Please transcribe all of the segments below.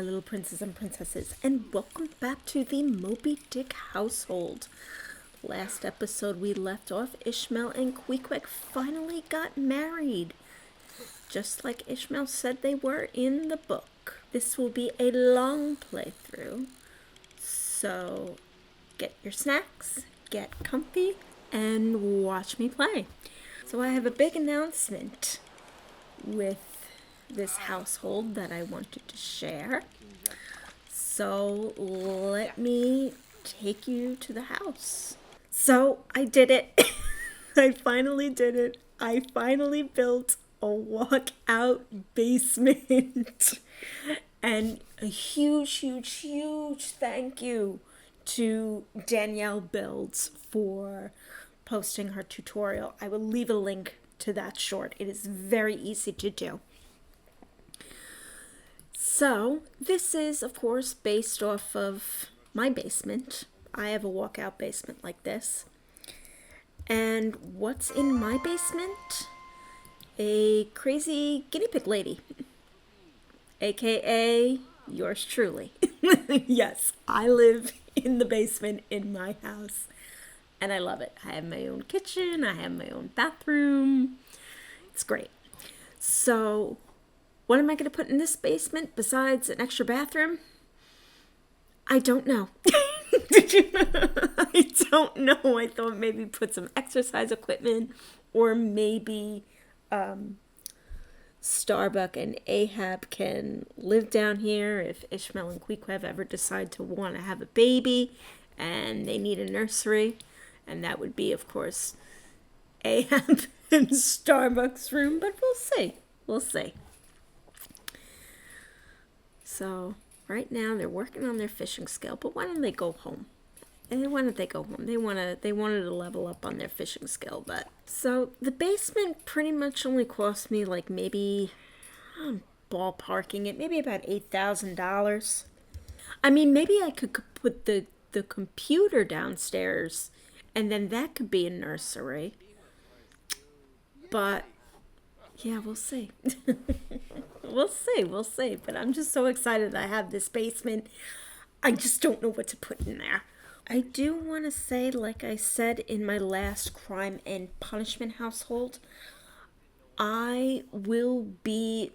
my little princes and princesses, and welcome back to the Moby Dick household. Last episode we left off, Ishmael and Queequeg finally got married, just like Ishmael said they were in the book. This will be a long playthrough, so get your snacks, get comfy, and watch me play. So I have a big announcement with this household that I wanted to share. So let me take you to the house. So I did it. I finally did it. I finally built a walkout basement. And a huge thank you to Danielle Builds for posting her tutorial. I will leave a link to that short. It is very easy to do. So this is, of course, based off of my basement. I have a walkout basement like this. And what's in my basement? A crazy guinea pig lady, aka yours truly. Yes, I live in the basement in my house, and I love it. I have my own kitchen, I have my own bathroom. It's great. So what am I going to put in this basement besides an extra bathroom? I don't know. I don't know. I thought maybe put some exercise equipment, or maybe Starbuck and Ahab can live down here if Ishmael and Queequeg ever decide to want to have a baby and they need a nursery. And that would be, of course, Ahab and Starbuck's room, but we'll see. We'll see. So right now they're working on their fishing skill, but why don't they go home? And why don't they go home? They wanted to level up on their fishing skill, but so the basement pretty much only cost me like maybe, I'm ballparking it, maybe about $8,000. I mean, maybe I could put the computer downstairs, and then that could be a nursery. But yeah, we'll see. We'll see. But I'm just so excited I have this basement. I just don't know what to put in there. I do want to say, like I said in my last crime and punishment household, I will be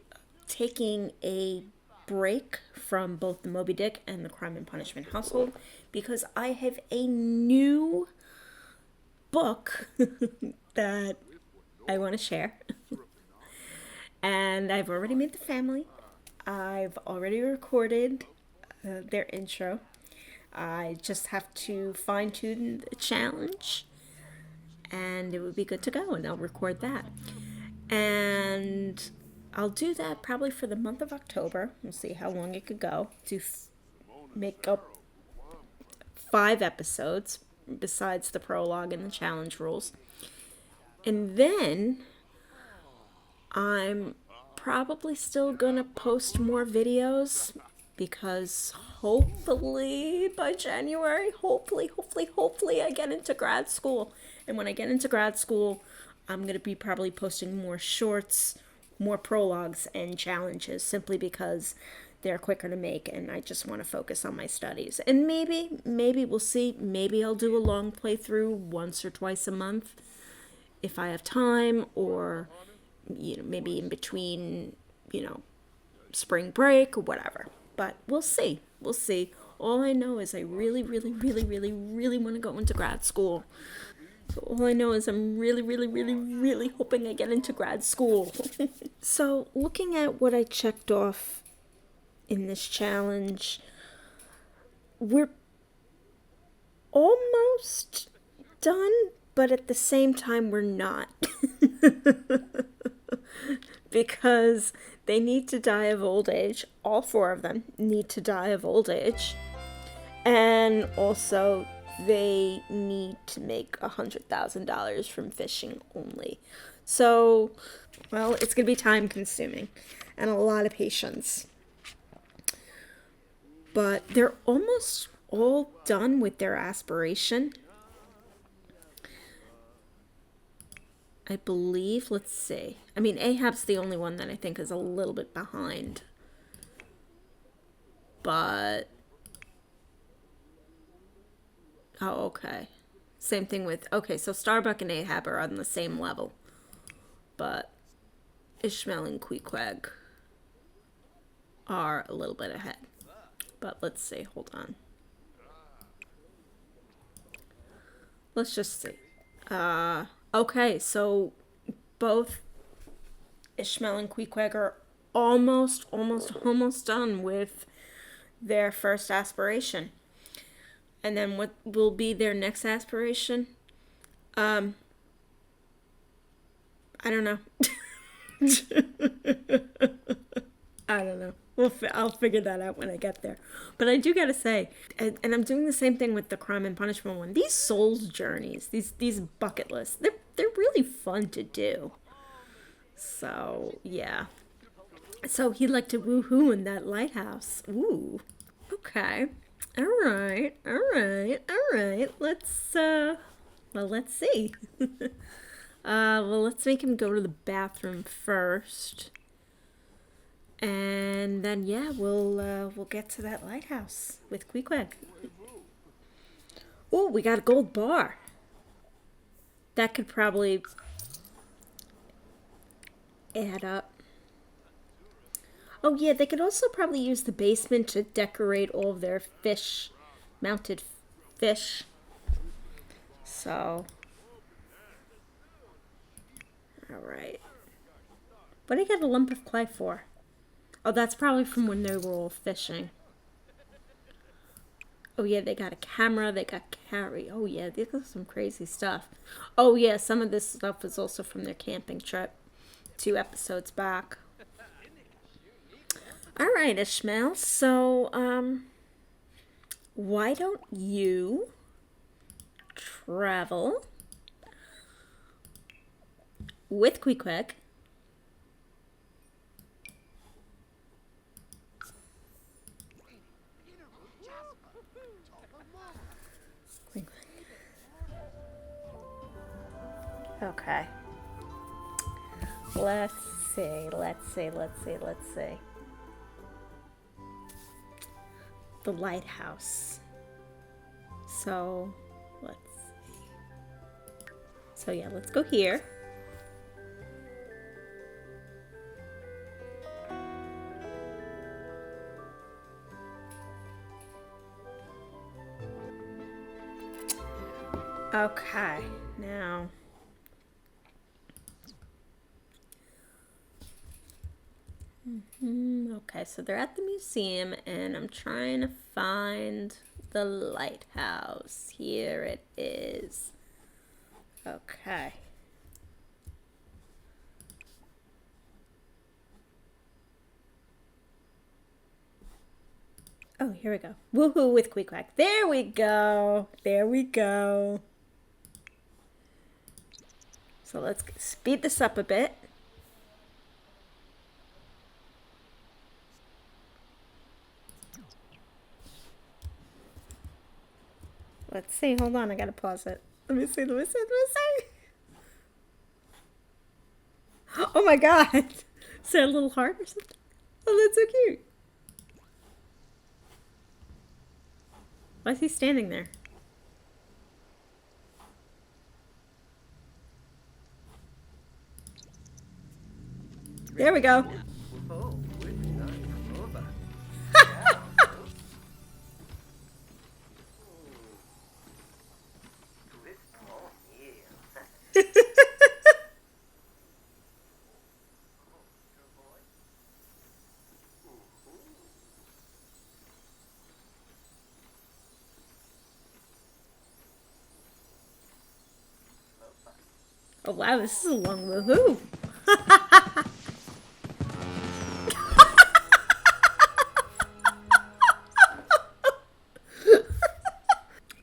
taking a break from both the Moby Dick and the crime and punishment household because I have a new book that I want to share. And I've already made the family. I've already recorded their intro. I just have to fine-tune the challenge, and it would be good to go, and I'll record that. And I'll do that probably for the month of October. We'll see how long it could go to make up 5 episodes besides the prologue and the challenge rules. And then I'm probably still gonna post more videos because hopefully by January, hopefully I get into grad school. And when I get into grad school, I'm gonna be probably posting more shorts, more prologues and challenges simply because they're quicker to make and I just want to focus on my studies. And maybe we'll see, maybe I'll do a long playthrough once or twice a month if I have time, or maybe in between, spring break or whatever. But we'll see. All I know is I really want to go into grad school. So all I know is I'm really hoping I get into grad school. So looking at what I checked off in this challenge, we're almost done, but at the same time we're not. Because they need to die of old age. All 4 of them need to die of old age. And also, they need to make $100,000 from fishing only. So, well, it's going to be time consuming and a lot of patience. But they're almost all done with their aspiration. I believe, let's see. I mean, Ahab's the only one that I think is a little bit behind. but... Oh, okay. Same thing with... Okay, so Starbuck and Ahab are on the same level. But Ishmael and Queequeg are a little bit ahead. But let's see. Hold on. Let's just see. Okay, so both Ishmael and Queequeg are almost done with their first aspiration. And then what will be their next aspiration? I don't know. I don't know. I'll figure that out when I get there. But I do gotta say, and I'm doing the same thing with the crime and punishment one. These souls journeys, these bucket lists, they're really fun to do. So yeah. So he'd like to woohoo in that lighthouse. Ooh. Okay. All right. Let's see. Let's make him go to the bathroom first. And then yeah, we'll get to that lighthouse with Queequeg. Oh, we got a gold bar. That could probably add up. Oh yeah, they could also probably use the basement to decorate all of their mounted fish. So, all right. What did I get a lump of clay for? Oh, that's probably from when they were all fishing. Oh yeah, they got a camera, they got carry. Oh yeah, they got some crazy stuff. Oh yeah, some of this stuff is also from their camping trip 2 episodes back. All right, Ishmael. So, why don't you travel with Queequeg Okay. Let's see. The lighthouse. So, let's see. So yeah, let's go here. Okay, now... Okay, so they're at the museum, and I'm trying to find the lighthouse. Here it is. Okay. Oh, here we go. Woohoo with Queequeg. There we go. So let's speed this up a bit. Let's see. Hold on. I gotta pause it. Let me see. Oh my god. Is there a little heart or something? Oh, that's so cute. Why is he standing there? There we go. Oh wow, this is a long woohoo.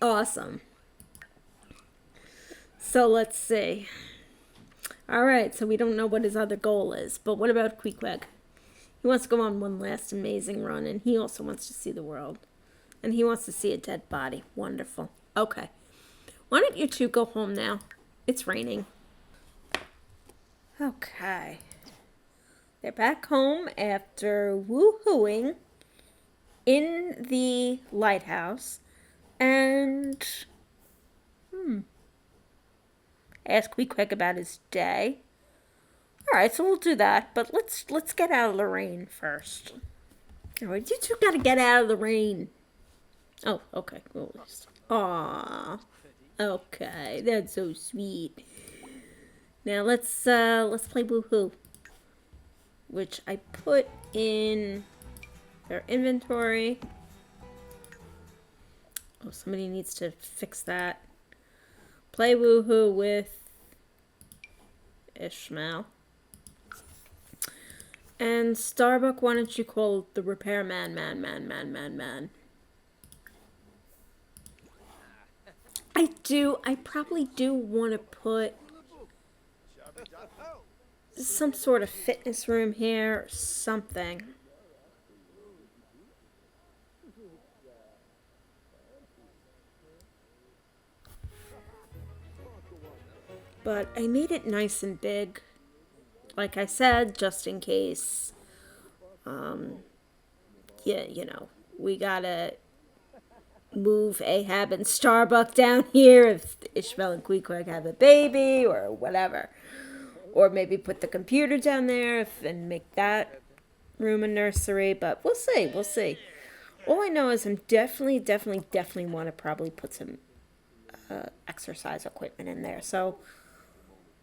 Awesome. So let's see. Alright, so we don't know what his other goal is, but what about Queequeg? He wants to go on one last amazing run, and he also wants to see the world. And he wants to see a dead body. Wonderful. Okay. Why don't you two go home now? It's raining. Okay. They're back home after woohooing in the lighthouse and ask Queequeg about his day. All right, so we'll do that, but let's get out of the rain first. All right, you two gotta get out of the rain. Oh, okay. Well, aww. Okay, that's so sweet. Now let's play Woohoo, which I put in their inventory. Oh, somebody needs to fix that. Play Woohoo with Ishmael. And Starbuck, why don't you call the repairman, man. I probably do want to put some sort of fitness room here or something. But I made it nice and big. Like I said, just in case, yeah, you know, we gotta move Ahab and Starbuck down here if Ishmael and Queequeg have a baby or whatever. Or maybe put the computer down there and make that room a nursery. But we'll see. All I know is I'm definitely want to probably put some exercise equipment in there. So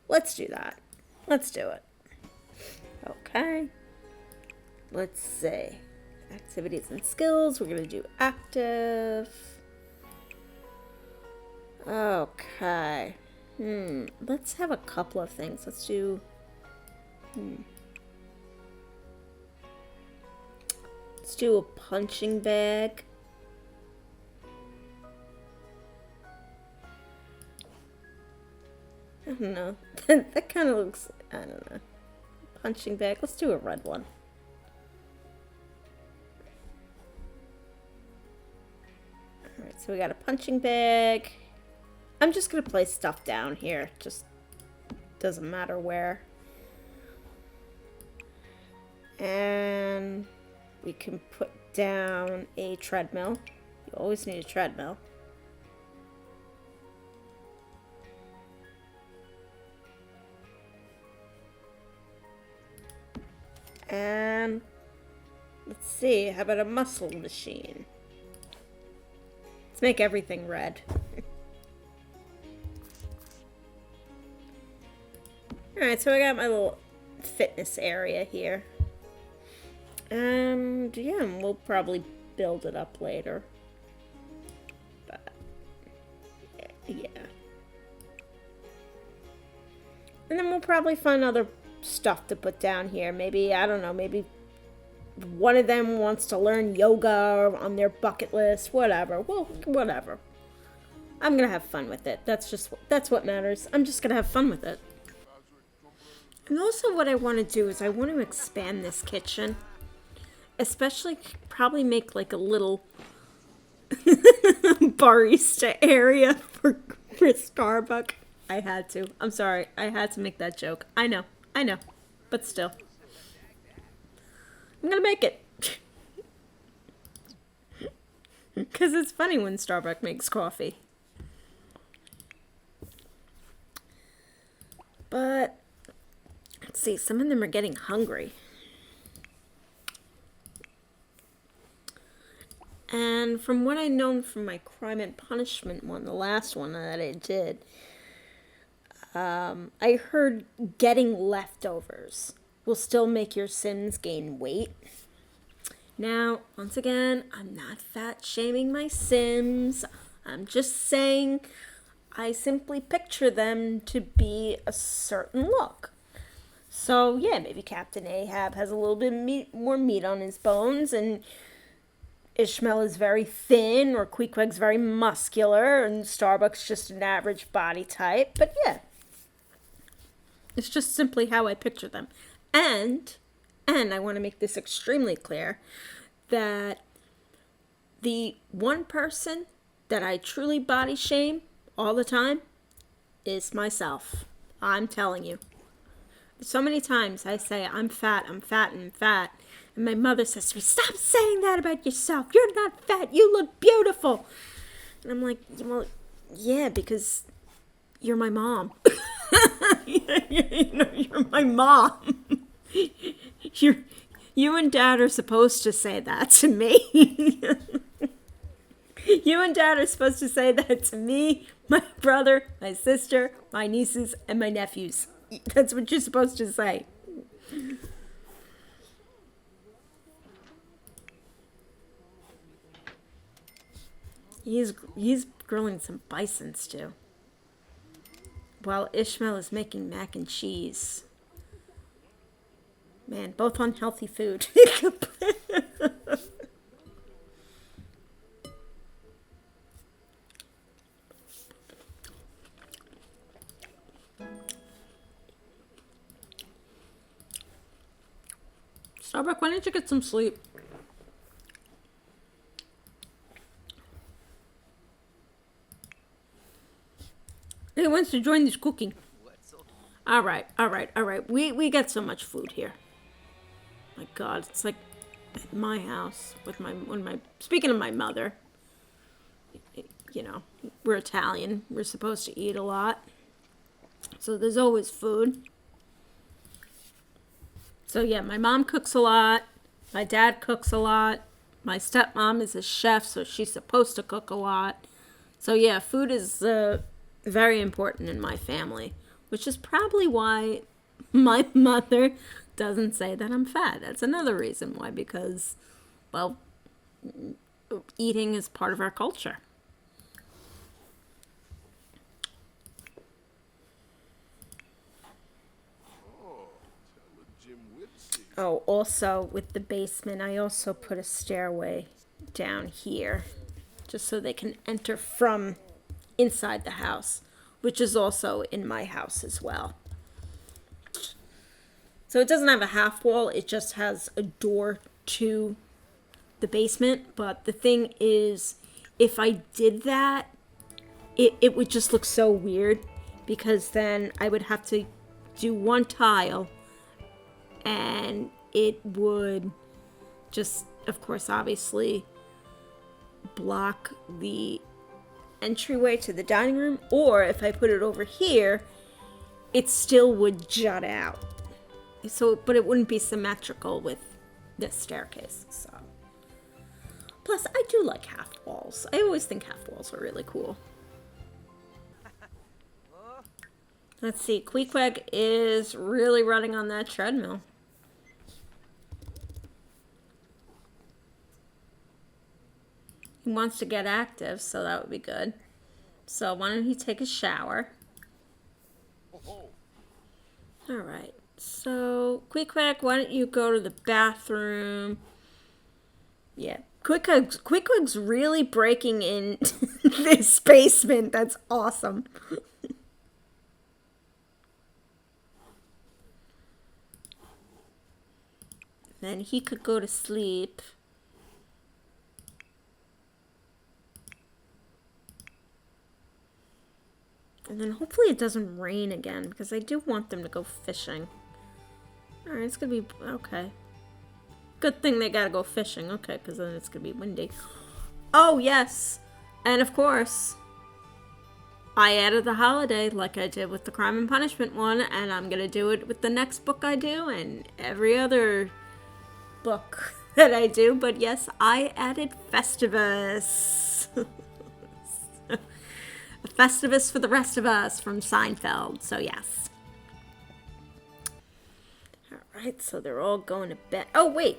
let's do that. Let's do it. Okay. Let's see. Activities and skills. We're going to do active. Okay. Let's have a couple of things. Let's do... Let's do a punching bag. I don't know. That kind of looks... I don't know. Punching bag. Let's do a red one. Alright, so we got a punching bag. I'm just going to place stuff down here. Just doesn't matter where. And we can put down a treadmill. You always need a treadmill. And let's see, how about a muscle machine? Let's make everything red. Alright, so I got my little fitness area here. And yeah, we'll probably build it up later. But yeah. And then we'll probably find other stuff to put down here. Maybe, I don't know, maybe one of them wants to learn yoga on their bucket list. Whatever. Well, whatever. I'm gonna have fun with it. That's what matters. I'm just gonna have fun with it. And also what I want to do is I want to expand this kitchen. Especially probably make like a little barista area for Starbuck. I had to. I'm sorry. I had to make that joke. I know. But still. I'm gonna make it. Because it's funny when Starbuck makes coffee. But, let's see. Some of them are getting hungry. And from what I know from my crime and punishment one, the last one that I did, I heard getting leftovers will still make your Sims gain weight. Now, once again, I'm not fat shaming my Sims. I'm just saying I simply picture them to be a certain look. So, yeah, maybe Captain Ahab has a little bit more meat on his bones, and Ishmael is very thin, or Queequeg's very muscular, and Starbuck's just an average body type. But yeah, it's just simply how I picture them. And I want to make this extremely clear that the one person that I truly body shame all the time is myself. I'm telling you. So many times I say, I'm fat, I'm fat, and I'm fat. And my mother says to me, stop saying that about yourself. You're not fat. You look beautiful. And I'm like, well, yeah, because you're my mom. You're my mom. You're, you and Dad are supposed to say that to me. You and Dad are supposed to say that to me, my brother, my sister, my nieces, and my nephews. That's what you're supposed to say. He's grilling some bison stew, while Ishmael is making mac and cheese. Man, both unhealthy food. Starbuck, why don't you get some sleep? He wants to join this cooking. All right. We got so much food here. My God, it's like at my house with speaking of my mother, we're Italian. We're supposed to eat a lot. So there's always food. So yeah, my mom cooks a lot. My dad cooks a lot. My stepmom is a chef, so she's supposed to cook a lot. So yeah, food is very important in my family, which is probably why my mother doesn't say that I'm fat. That's another reason why, because, well, eating is part of our culture. Oh, also with the basement, I also put a stairway down here just so they can enter from inside the house, which is also in my house as well. So it doesn't have a half wall, it just has a door to the basement. But the thing is, if I did that, it would just look so weird, because then I would have to do one tile and it would just, of course, obviously block the entryway to the dining room. Or if I put it over here, it still would jut out. So, but it wouldn't be symmetrical with this staircase. So, plus I do like half walls. I always think half walls are really cool. Let's see, Queequeg is really running on that treadmill. He wants to get active, so that would be good. So why don't he take a shower? Alright, so Queequeg, why don't you go to the bathroom? Yeah, Queequeg's really breaking in this basement. That's awesome. Then he could go to sleep. And then hopefully it doesn't rain again, because I do want them to go fishing. Alright, it's gonna be okay. Good thing they gotta go fishing, okay, because then it's gonna be windy. Oh, yes! And of course, I added the holiday like I did with the Crime and Punishment one, and I'm gonna do it with the next book I do and every other book that I do. But yes, I added Festivus. A Festivus for the rest of us from Seinfeld, so yes. Alright, so they're all going to bed. Oh, wait!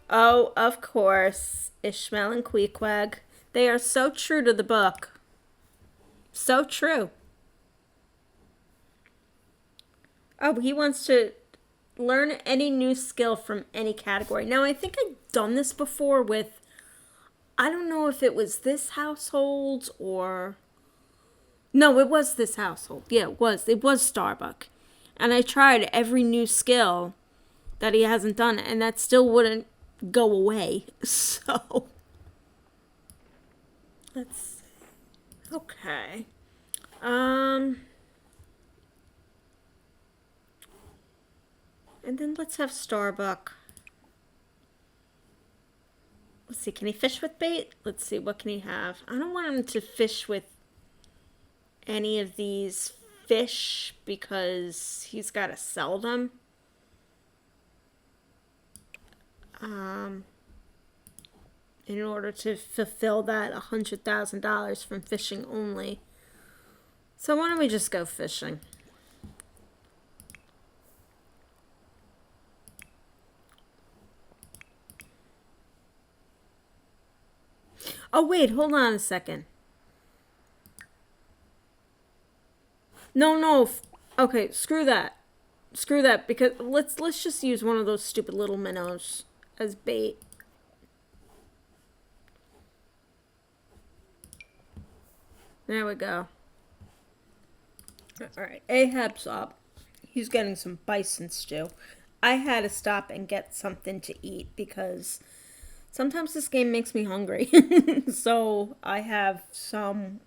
Oh, of course, Ishmael and Queequeg. They are so true to the book. So true. Oh, he wants to learn any new skill from any category. Now, I think I've done this before with, I don't know if it was this household or... No, it was this household. Yeah, it was. It was Starbuck. And I tried every new skill that he hasn't done, and that still wouldn't go away. So... let's see. Okay. And then let's have Starbuck. Let's see, can he fish with bait? Let's see, what can he have? I don't want him to fish with any of these fish because he's got to sell them. In order to fulfill that $100,000 from fishing only. So why don't we just go fishing? Oh wait, hold on a second. No. Okay, screw that. Screw that, because let's just use one of those stupid little minnows as bait. There we go. Alright, Ahab's up. He's getting some bison stew. I had to stop and get something to eat because sometimes this game makes me hungry. So I have some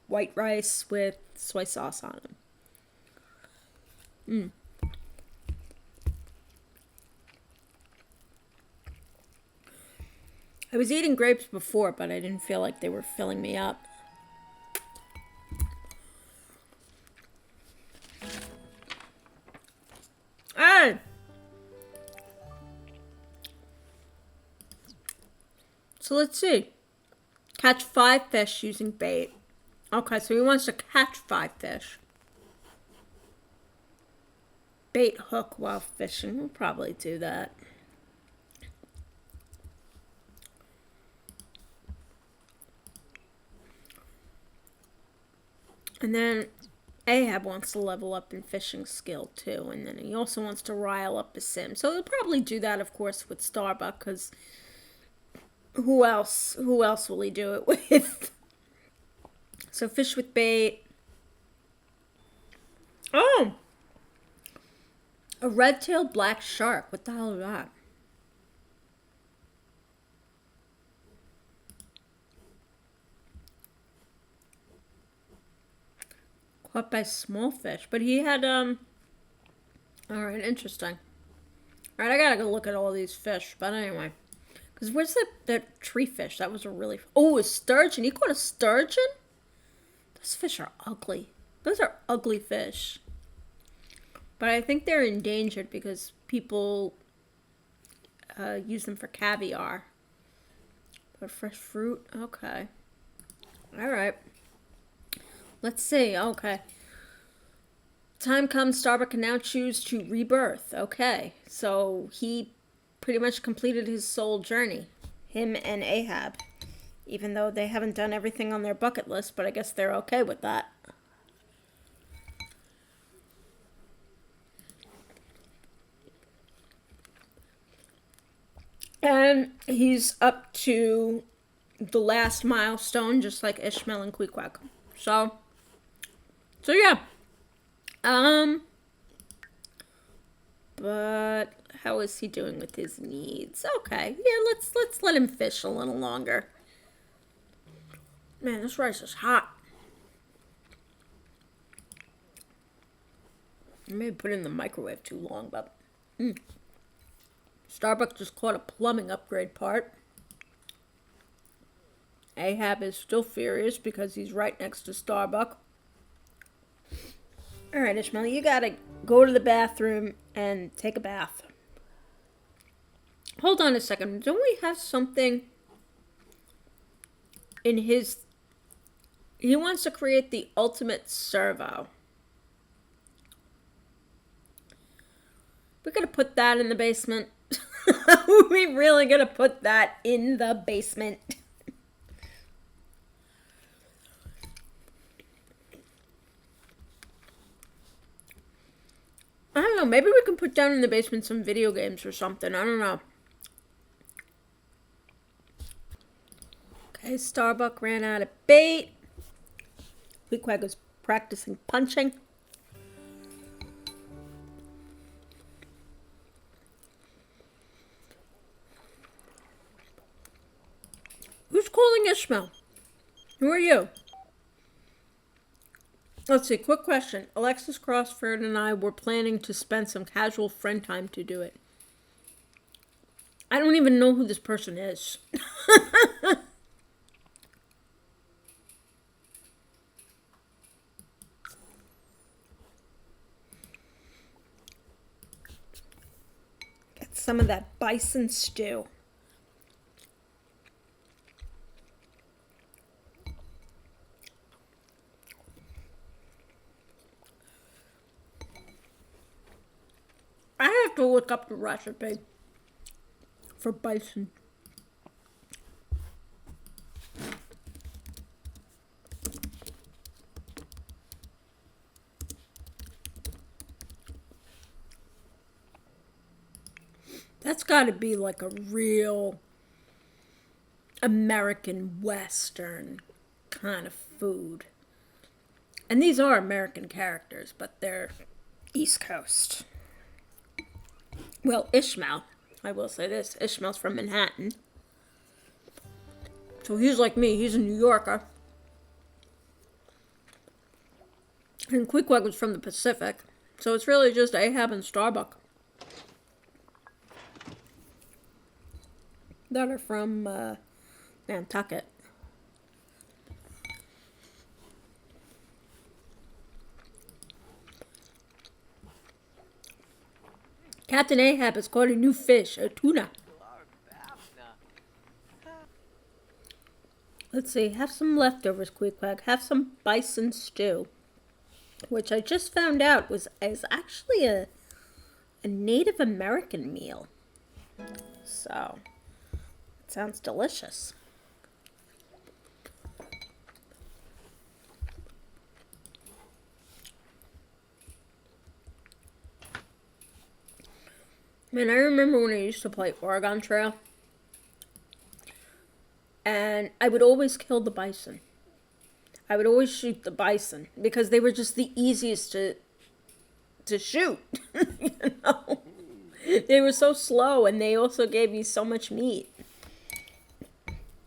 white rice with soy sauce on them. I was eating grapes before, but I didn't feel like they were filling me up. Ah! So let's see. Catch 5 fish using bait. Okay, so he wants to catch 5 fish. Bait hook while fishing. We'll probably do that. And then Ahab wants to level up in fishing skill too. And then he also wants to rile up the sim. So he'll probably do that, of course, with Starbuck, because who else will he do it with? So fish with bait. Oh! A red-tailed black shark. What the hell is that? Caught by small fish. But he had, Alright, interesting. Alright, I gotta go look at all these fish. But anyway. Because where's that tree fish? That was a really... Oh, a sturgeon. He caught a sturgeon? Those fish are ugly. Those are ugly fish. But I think they're endangered because people use them for caviar. But fresh fruit? Okay. Alright. Let's see. Okay. Time comes, Starbuck can now choose to rebirth. Okay. So he pretty much completed his soul journey. Him and Ahab. Even though they haven't done everything on their bucket list, but I guess they're okay with that. And he's up to the last milestone, just like Ishmael and Pequod. So yeah. But how is he doing with his needs? Okay, yeah, let's let him fish a little longer. Man, this rice is hot. I may put it in the microwave too long, but Starbuck just caught a plumbing upgrade part. Ahab is still furious because he's right next to Starbuck. Alright, Ishmael, you gotta go to the bathroom and take a bath. Hold on a second. Don't we have something in his... He wants to create the ultimate servo. We're gonna put that in the basement. Are we really gonna put that in the basement? I don't know. Maybe we can put down in the basement some video games or something. I don't know. Okay, Starbuck ran out of bait. Pequod was practicing punching. Who's calling Ishmael? Who are you? Let's see, quick question. Alexis Crossford and I were planning to spend some casual friend time to do it. I don't even know who this person is. Get some of that bison stew. I have to look up the recipe for bison. That's got to be like a real American Western kind of food. And these are American characters, but they're East Coast. Well, Ishmael, I will say this, Ishmael's from Manhattan. So he's like me, he's a New Yorker. And Queequeg was from the Pacific. So it's really just Ahab and Starbuck that are from Nantucket. Captain Ahab has caught a new fish, a tuna. Let's see, have some leftovers, Queequeg. Have some bison stew, which I just found out is actually a Native American meal. So, it sounds delicious. Man, I remember when I used to play Oregon Trail. And I would always kill the bison. I would always shoot the bison because they were just the easiest to shoot. You know? They were so slow and they also gave you so much meat.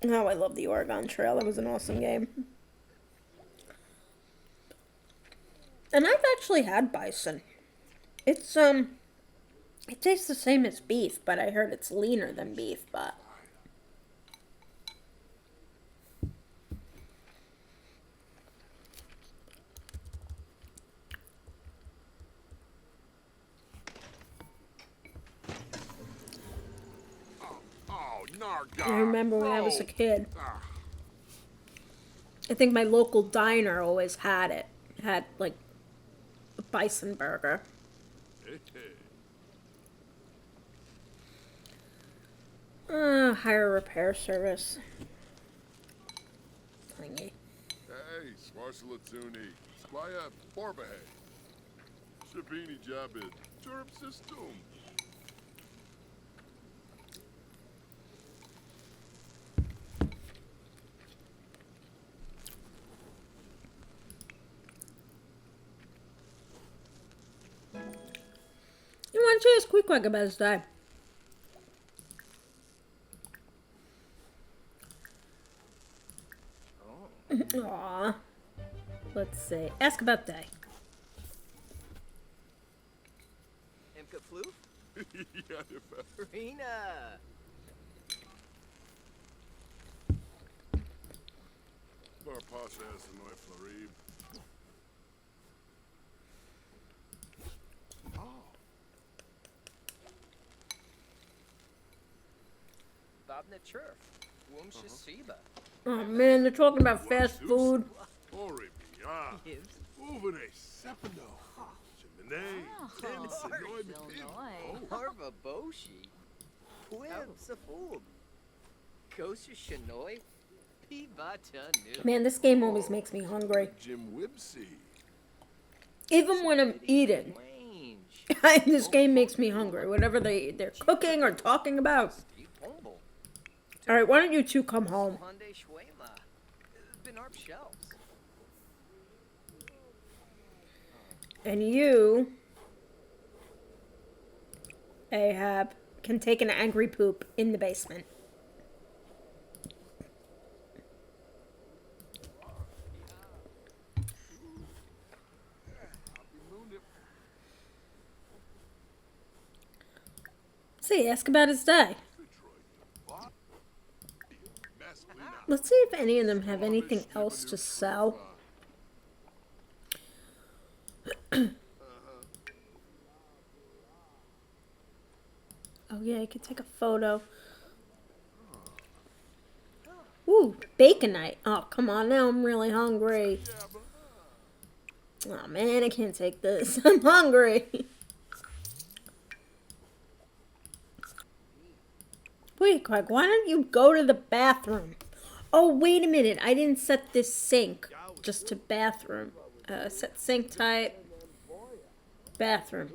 Oh, I love the Oregon Trail. That was an awesome game. And I've actually had bison. It's it tastes the same as beef, but I heard it's leaner than beef, but I remember when I was a kid, I think my local diner always had it. It had, like, a bison burger. Hire repair service. Thingy. Hey, Swarsalatsuni, Squire Borbahay. Shabini Jabid, Turp System. You want to ask Queequeg about his day? Aww. Let's see. Ask about day. Imka Flu? Ja, de Rena! Barpasa has the Noi Flarib. Bobna Churf. Wum Shasiba. Oh man, they're talking about fast food. Oribia. Uvene Sepino. Chimene. Tennyson. Noi Mepim. Harva Boshi. Quib Safub. Kosha Shanoi. Pibata Nu. Man, this game always makes me hungry. Jim Wibsey. Even when I'm eating. This game makes me hungry. Whatever they're cooking or talking about. Alright, why don't you two come home? And you, Ahab, can take an angry poop in the basement. See, ask about his day. Let's see if any of them have anything else to sell. Oh yeah, you can take a photo. Ooh, bacon night. Oh, come on, now I'm really hungry. Oh man, I can't take this. I'm hungry. Wait, Craig, why don't you go to the bathroom? Oh, wait a minute. I didn't set this sink just to bathroom. Set sink type. Bathroom.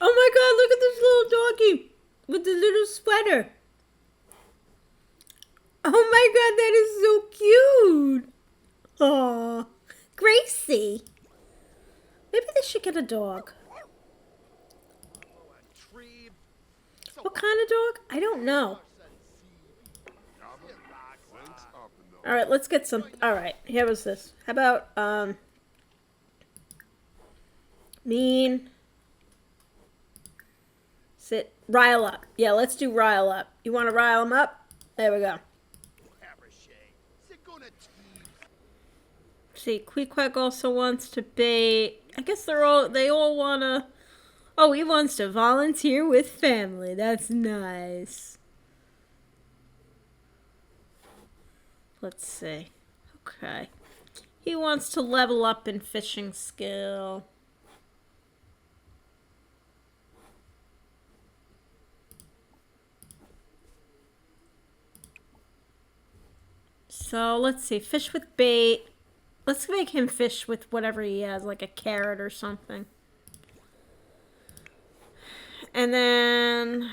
Oh my god, look at this little doggy with the little sweater. Oh my god, that is so cute. Aw, Gracie. Maybe they should get a dog. What kind of dog? I don't know. Alright, let's get some. Alright, here was this. How about, mean. Sit. Rile up. Yeah, let's do rile up. You want to rile them up? There we go. See, Pequod also wants to bait. I guess they all want to. Oh, he wants to volunteer with family. That's nice. Let's see. Okay. He wants to level up in fishing skill. So, let's see. Fish with bait. Let's make him fish with whatever he has, like a carrot or something. And then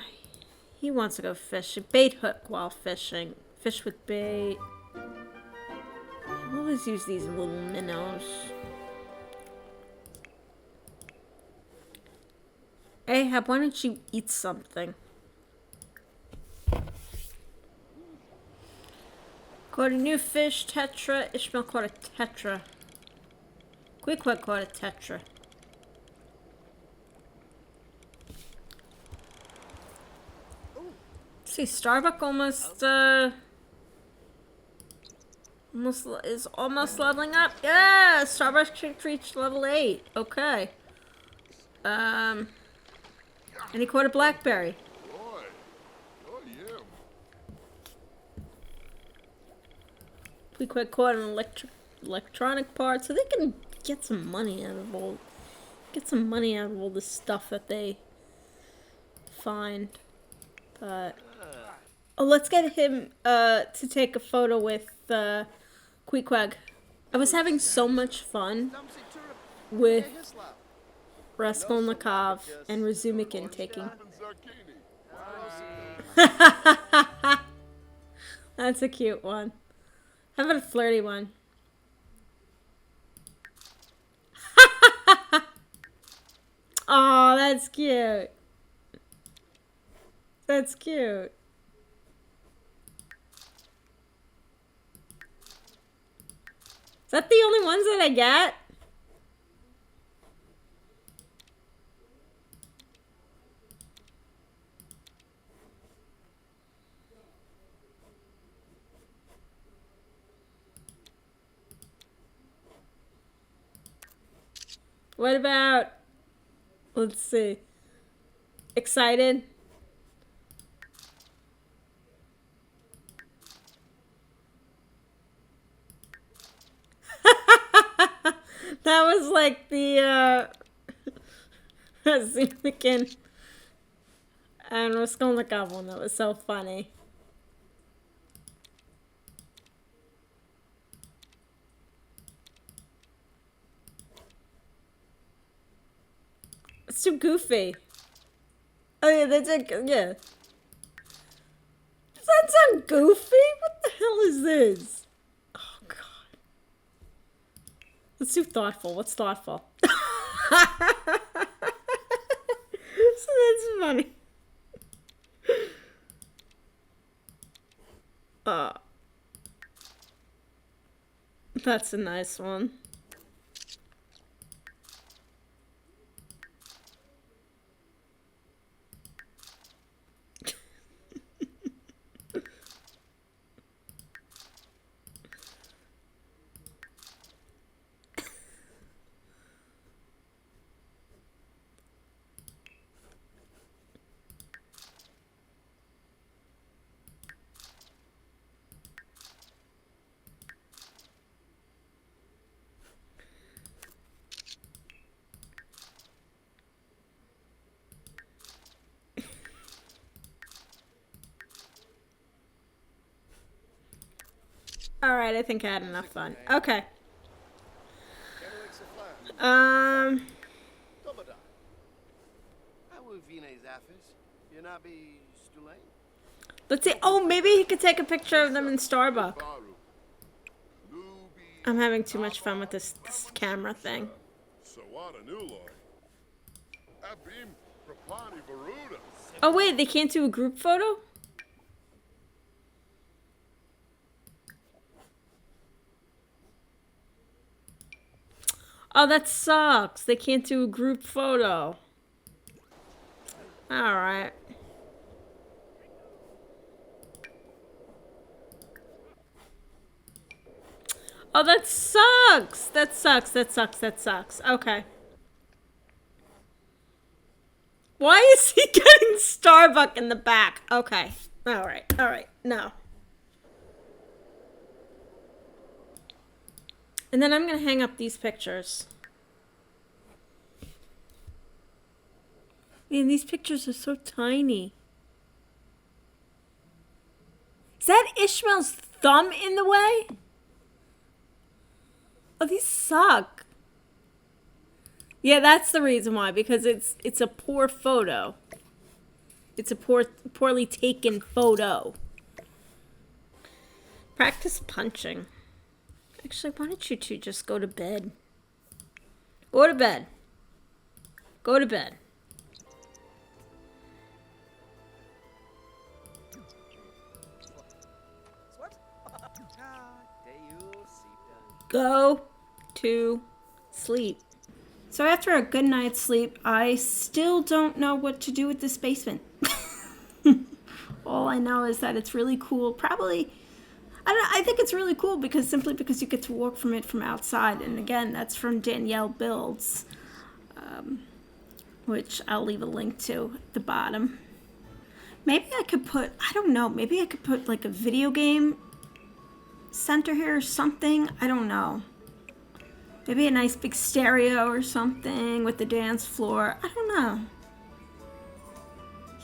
he wants to go fish. Bait hook while fishing. Fish with bait. I always use these little minnows. Ahab, why don't you eat something? Caught a new fish, tetra. Ishmael caught a tetra. Pequod caught a tetra. See, Starbuck almost is almost leveling up. Yeah, Starbuck should reach level 8. Okay. And he caught a blackberry. Pequod caught an electronic part, so they can get some money out of all the stuff that they find. But oh, let's get him to take a photo with Pequod. I was having so much fun with Raskolnikov and Razumikin taking. That's a cute one. How about a flirty one? Oh, that's cute. That's cute. Is that the only ones that I get? What about, let's see, excited? That was like the Zumikin and Raskolnikov one. That was so funny. It's too goofy. Oh yeah, that's a, yeah. Does that sound goofy? What the hell is this? Oh god. Let's do thoughtful. What's thoughtful? So that's funny. That's a nice one. Alright, I think I had enough fun. Okay. Let's see. Oh, maybe he could take a picture of them in Starbucks. I'm having too much fun with this camera thing. Oh, wait, they can't do a group photo? Oh, that sucks. They can't do a group photo. Alright. Oh, that sucks. That sucks. That sucks. That sucks. Okay. Why is he getting Starbucks in the back? Okay. Alright. Alright. No. And then I'm going to hang up these pictures. Man, these pictures are so tiny. Is that Ishmael's thumb in the way? Oh, these suck. Yeah, that's the reason why. Because it's a poor photo. It's a poorly taken photo. Practice punching. Actually, why don't you two just go to bed? Go to bed. Go to bed. Go to sleep. So after a good night's sleep, I still don't know what to do with this basement. All I know is that it's really cool. Probably, I think it's really cool because simply because you get to walk from it from outside. And again, that's from Danielle Builds, which I'll leave a link to at the bottom. Maybe I could put, I don't know, maybe I could put like a video game center here or something. I don't know. Maybe a nice big stereo or something with the dance floor. I don't know.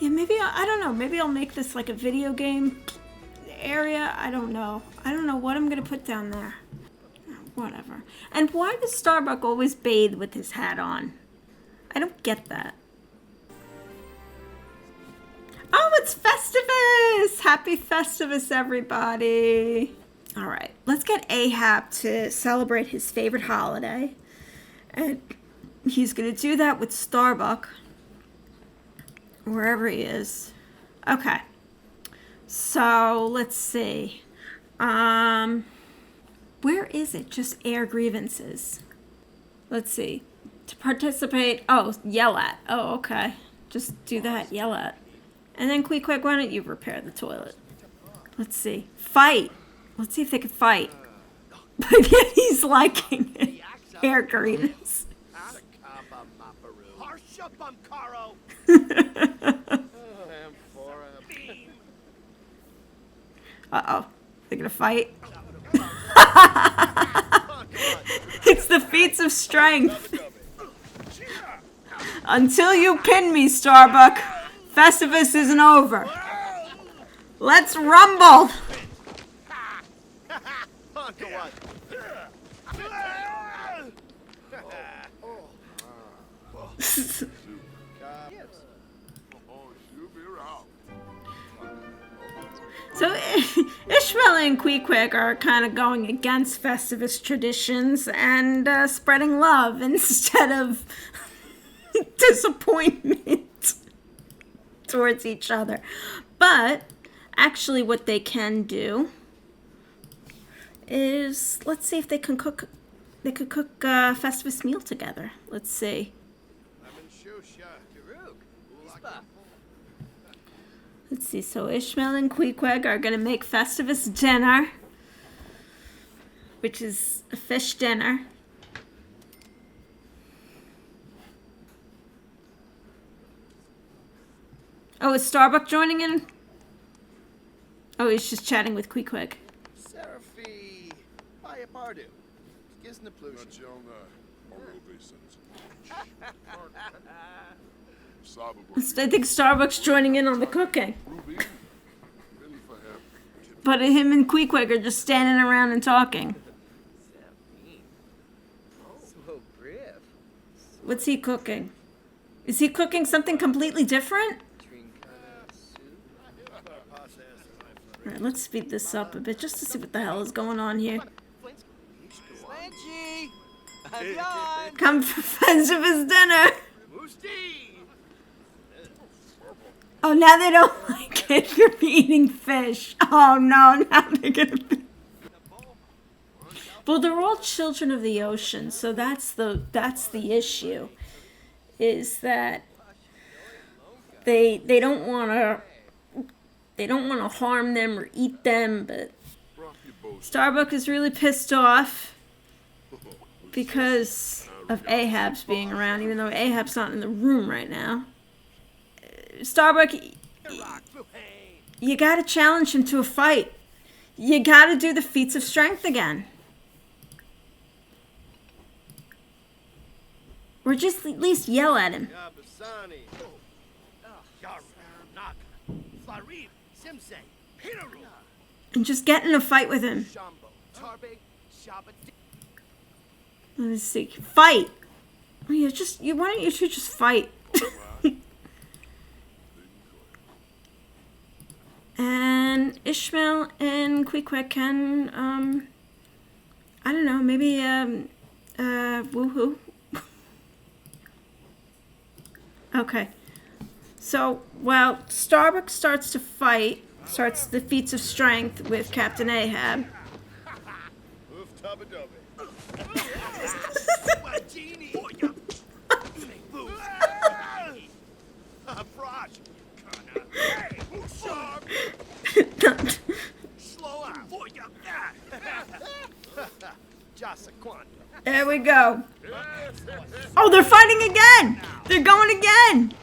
Yeah, maybe, I don't know. Maybe I'll make this like a video game area. I don't know. I don't know what I'm going to put down there. Whatever. And why does Starbuck always bathe with his hat on? I don't get that. Oh, it's Festivus! Happy Festivus, everybody. All right, let's get Ahab to celebrate his favorite holiday. And he's going to do that with Starbuck, wherever he is. Okay, so let's see. Where is it? Just air grievances. Let's see. To participate, oh, yell at. Oh, okay. Just do that, yell at. And then quick, why don't you repair the toilet? Let's see. Fight. Let's see if they can fight. But yeah, he's liking it. Air grievance. Uh-oh. They're gonna fight. It's the feats of strength. Until you pin me, Starbuck, Festivus isn't over. Let's rumble. So Ishmael and Queequeg are kind of going against Festivus traditions and spreading love instead of disappointment towards each other. But actually what they can do is, let's see if they can cook. They could cook a Festivus meal together. Let's see. Let's see. So Ishmael and Queequeg are going to make Festivus dinner, which is a fish dinner. Oh, is Starbuck joining in? Oh, he's just chatting with Queequeg. I think Starbuck's joining in on the cooking. but him and Queequeg are just standing around and talking. So brief. What's he cooking? Is he cooking something completely different? Alright, let's speed this up a bit just to see what the hell is going on here. Come for Festivus dinner! Oh, now they don't like it. You're eating fish. Oh no, now they're gonna be... Well, they're all children of the ocean, so that's the issue. Is that they don't want to harm them or eat them, but Starbuck is really pissed off because of Ahab's being around, even though Ahab's not in the room right now. Starbuck, you gotta challenge him to a fight. You gotta do the feats of strength again. Or just at least yell at him. And just get in a fight with him. Let's see. Fight! Why don't you two just fight? And Ishmael and Queequeg can, I don't know, maybe, woohoo. Okay. So, while Starbuck starts to fight, starts the feats of strength with Captain Ahab. There we go. Oh, they're fighting again! They're going again!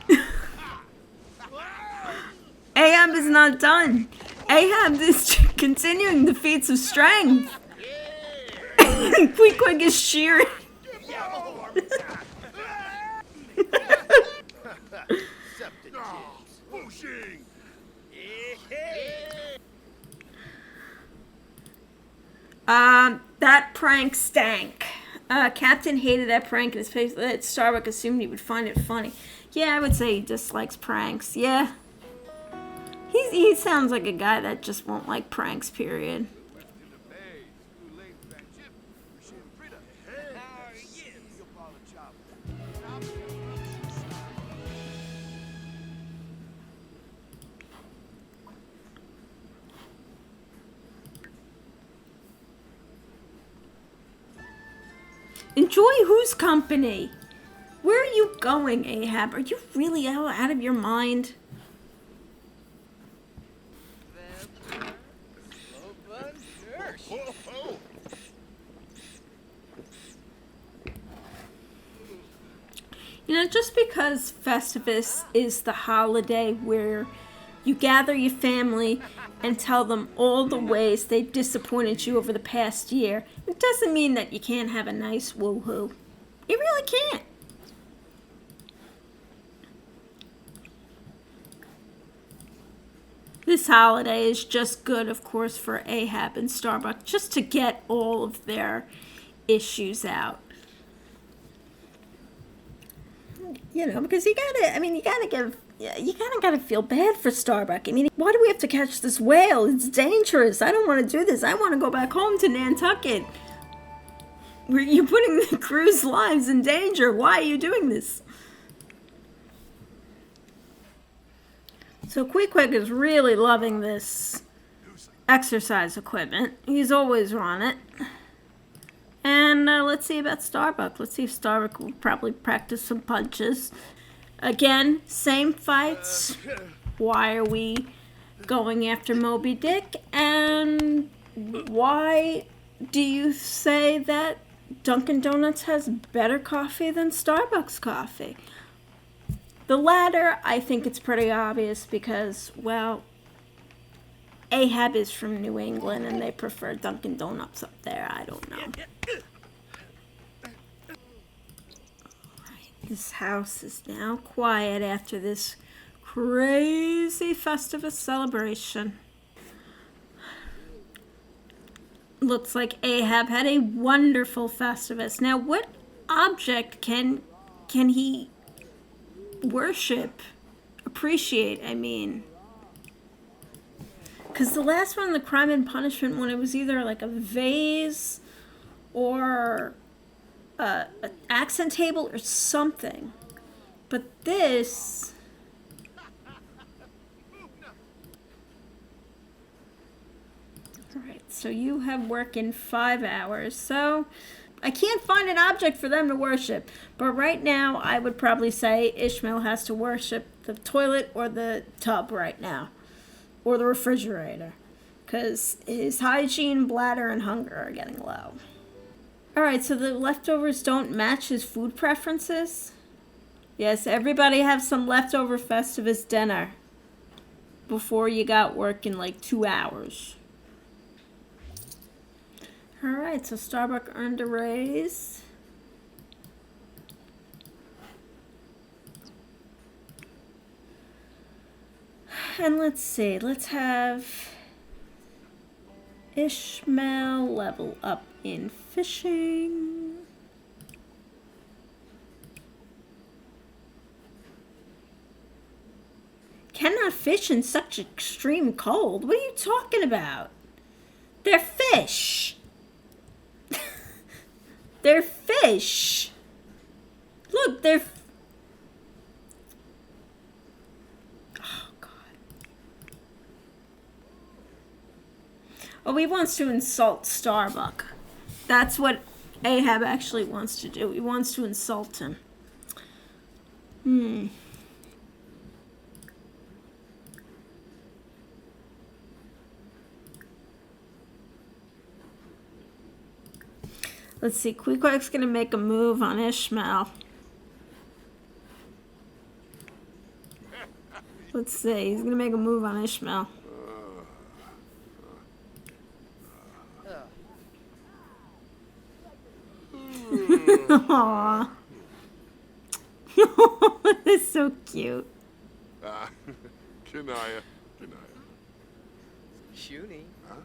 Ahab is not done. Ahab is continuing the feats of strength. Queequeg is shearing. That prank stank. Captain hated that prank in his face. Starbuck assumed he would find it funny. Yeah, I would say he dislikes pranks. Yeah. He sounds like a guy that just won't like pranks, period. Enjoy whose company? Where are you going, Ahab? Are you really out of your mind? You know, just because Festivus is the holiday where you gather your family and tell them all the ways they disappointed you over the past year, it doesn't mean that you can't have a nice woohoo. You really can't. This holiday is just good, of course, for Ahab and Starbuck, just to get all of their issues out. You know, because you gotta feel bad for Starbuck. I mean, why do we have to catch this whale? It's dangerous. I don't want to do this. I want to go back home to Nantucket. You're putting the crew's lives in danger. Why are you doing this? So Queequeg is really loving this exercise equipment. He's always on it. And let's see about Starbuck. Let's see if Starbuck will probably practice some punches. Again, same fights. Why are we going after Moby Dick? And why do you say that Dunkin' Donuts has better coffee than Starbucks coffee? The latter, I think it's pretty obvious because, well, Ahab is from New England and they prefer Dunkin' Donuts up there. I don't know. This house is now quiet after this crazy Festivus celebration. looks like Ahab had a wonderful Festivus. Now, what object can he worship? Appreciate, I mean. Because the last one, the Crime and Punishment one, it was either like a vase or an accent table or something. But this... Alright, so you have work in 5 hours. So I can't find an object for them to worship. But right now, I would probably say Ishmael has to worship the toilet or the tub right now. Or the refrigerator. Because his hygiene, bladder, and hunger are getting low. Alright, so the leftovers don't match his food preferences? Yes, everybody have some leftover Festivus dinner before you got work in like 2 hours. Alright, so Starbuck earned a raise. And let's see, let's have Ishmael level up in fishing. Cannot fish in such extreme cold. What are you talking about? They're fish. They're fish. Look, they're... Oh, God. Oh, he wants to insult Starbuck. That's what Ahab actually wants to do. He wants to insult him. Let's see, Queequeg's gonna make a move on Ishmael. Let's see, he's gonna make a move on Ishmael. Aww. That's so cute. Kanaya. Shuni. Huh?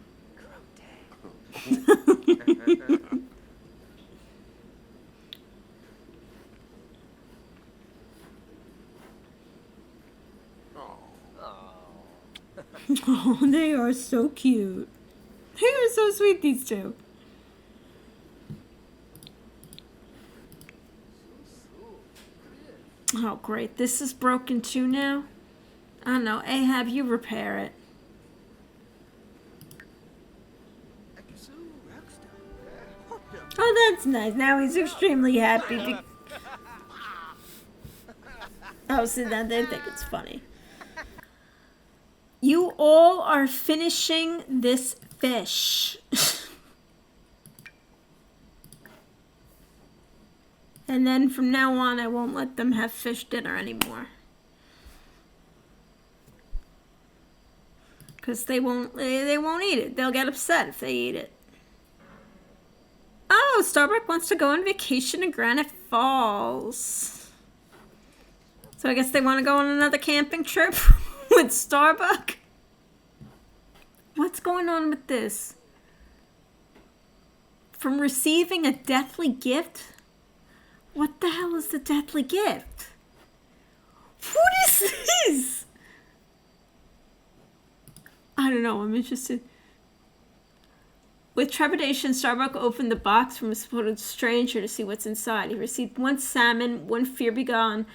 Oh, they are so cute. They are so sweet, these two. Oh, great. This is broken too now? I don't know. Ahab, you repair it. Oh, that's nice. Now he's extremely happy. Oh, so now they think it's funny. You all are finishing this fish. And then from now on, I won't let them have fish dinner anymore. Because they won't eat it. They'll get upset if they eat it. Oh, Starbuck wants to go on vacation in Granite Falls. So I guess they want to go on another camping trip with Starbuck? What's going on with this? From receiving a deathly gift? What the hell is the deathly gift? What is this? I don't know, I'm interested. With trepidation, Starbuck opened the box from a supposed stranger to see what's inside. He received 1 salmon, 1 fear begone,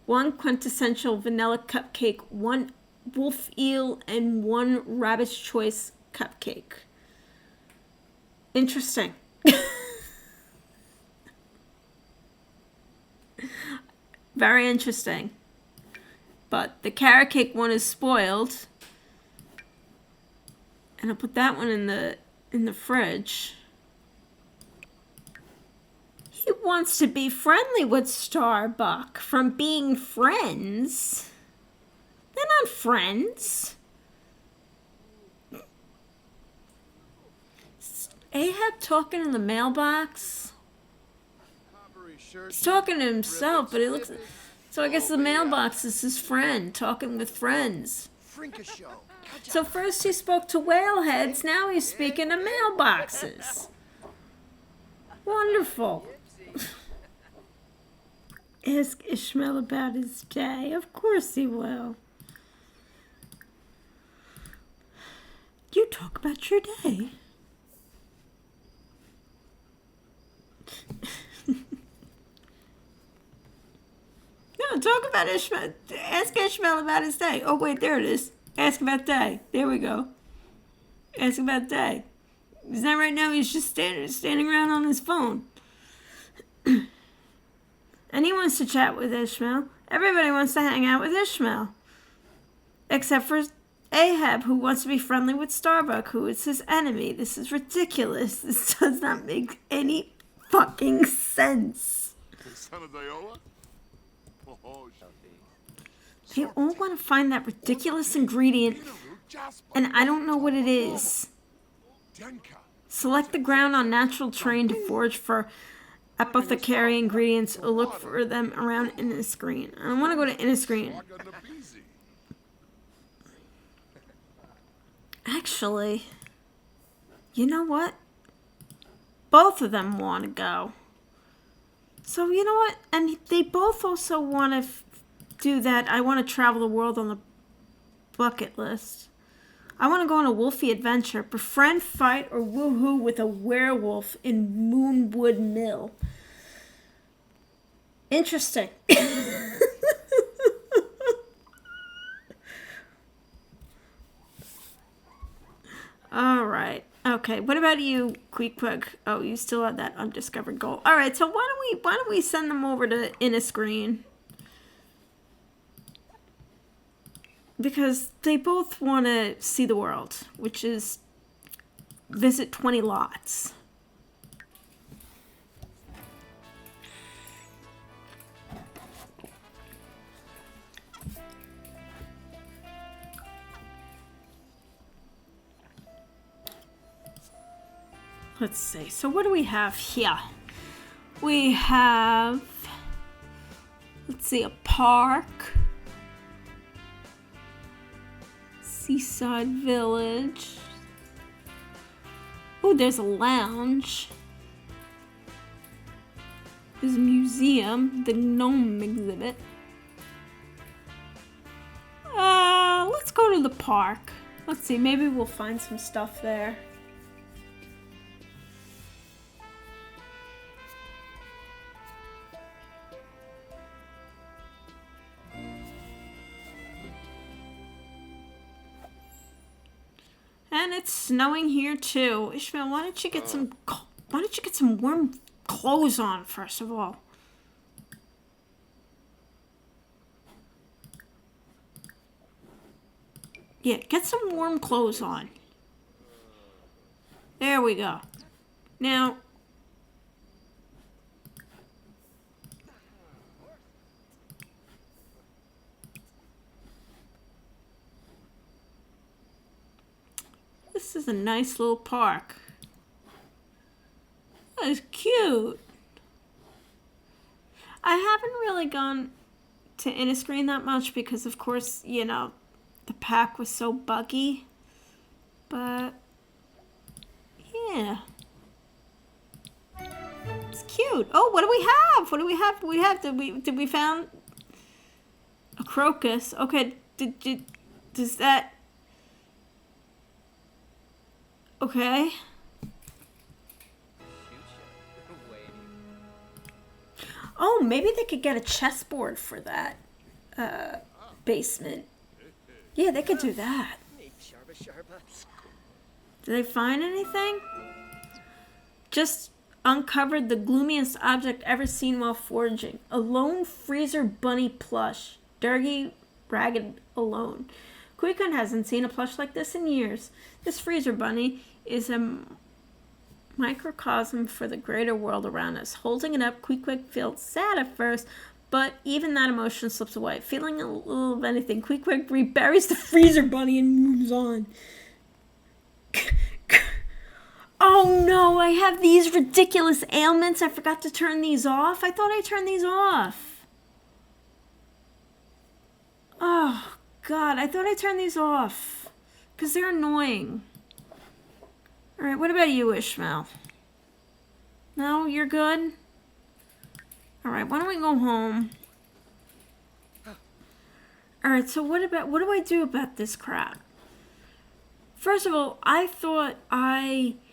1 quintessential vanilla cupcake, 1 wolf eel, and 1 rabbit's choice cupcake. Interesting. Very interesting. But the carrot cake one is spoiled. And I'll put that one in the fridge. He wants to be friendly with Starbuck. From being friends. They're not friends. Ahab talking in the mailbox? He's talking to himself, but it looks... So I guess the mailbox is his friend, talking with friends. So first he spoke to whaleheads, now he's speaking to mailboxes. Wonderful. Ask Ishmael about his day. Of course he will. You talk about your day. No, talk about Ishmael. Ask Ishmael about his day. Oh, wait, there it is. Ask about day. There we go. Ask about day. Isn't that right now? He's just standing around on his phone. And he wants to chat with Ishmael. Everybody wants to hang out with Ishmael. Except for Ahab, who wants to be friendly with Starbuck, who is his enemy. This is ridiculous. This does not make any fucking sense. Son of Diola? Oh, They all want to find that ridiculous ingredient, and I don't know what it is. Select the ground on natural terrain to forage for apothecary ingredients or look for them around Inniscreen. I don't want to go to Inniscreen. Actually, you know what? Both of them want to go. So you know what? And they both also want to do that. I want to travel the world on the bucket list. I want to go on a wolfy adventure, befriend, fight, or woohoo with a werewolf in Moonwood Mill. Interesting. All right. Okay. What about you, Queequeg? Oh, you still have that undiscovered goal. All right. So why don't we send them over to Inniscreen? Because they both want to see the world, which is visit 20 lots. Let's see. So what do we have here? We have, let's see, a park. Seaside Village. Oh, there's a lounge. There's a museum, the gnome exhibit. Let's go to the park. Let's see, maybe we'll find some stuff there. And it's snowing here too. Ishmael, why don't you get some warm clothes on first of all? Yeah, get some warm clothes on. There we go. Now, this is a nice little park. That's cute. I haven't really gone to Inniscreen that much because, of course, you know, the pack was so buggy. But, yeah. It's cute. Oh, what do we have? What do we have? Did we found a crocus? Okay, does that... Okay. Oh, maybe they could get a chessboard for that basement. Yeah, they could do that. Did they find anything? Just uncovered the gloomiest object ever seen while foraging. A lone freezer bunny plush. Dirty, ragged, alone. Pequod hasn't seen a plush like this in years. This freezer bunny is a microcosm for the greater world around us. Holding it up, Pequod feels sad at first, but even that emotion slips away. Feeling a little of anything, Pequod reburies the freezer bunny and moves on. Oh no, I have these ridiculous ailments. I forgot to turn these off. I thought I turned these off. Oh God, I thought I turned these off. because they're annoying. All right, what about you, Ishmael? No, you're good? All right, why don't we go home? All right, so what do I do about this crap? First of all, I thought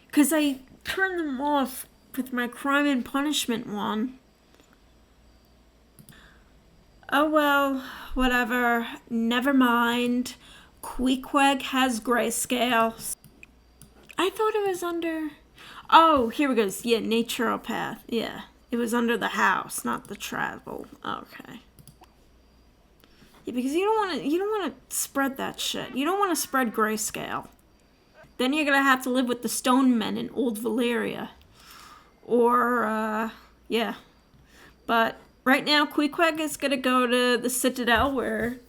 because I turned them off with my crime and punishment one. Oh well, whatever, never mind. Queequeg has grayscale. I thought it was under... Oh, here it goes. Yeah, naturopath. Yeah, it was under the house, not the travel. Okay. Yeah, because you don't want to spread that shit. You don't want to spread grayscale. Then you're gonna have to live with the stone men in Old Valyria. Or yeah. But right now, Queequeg is gonna go to the Citadel where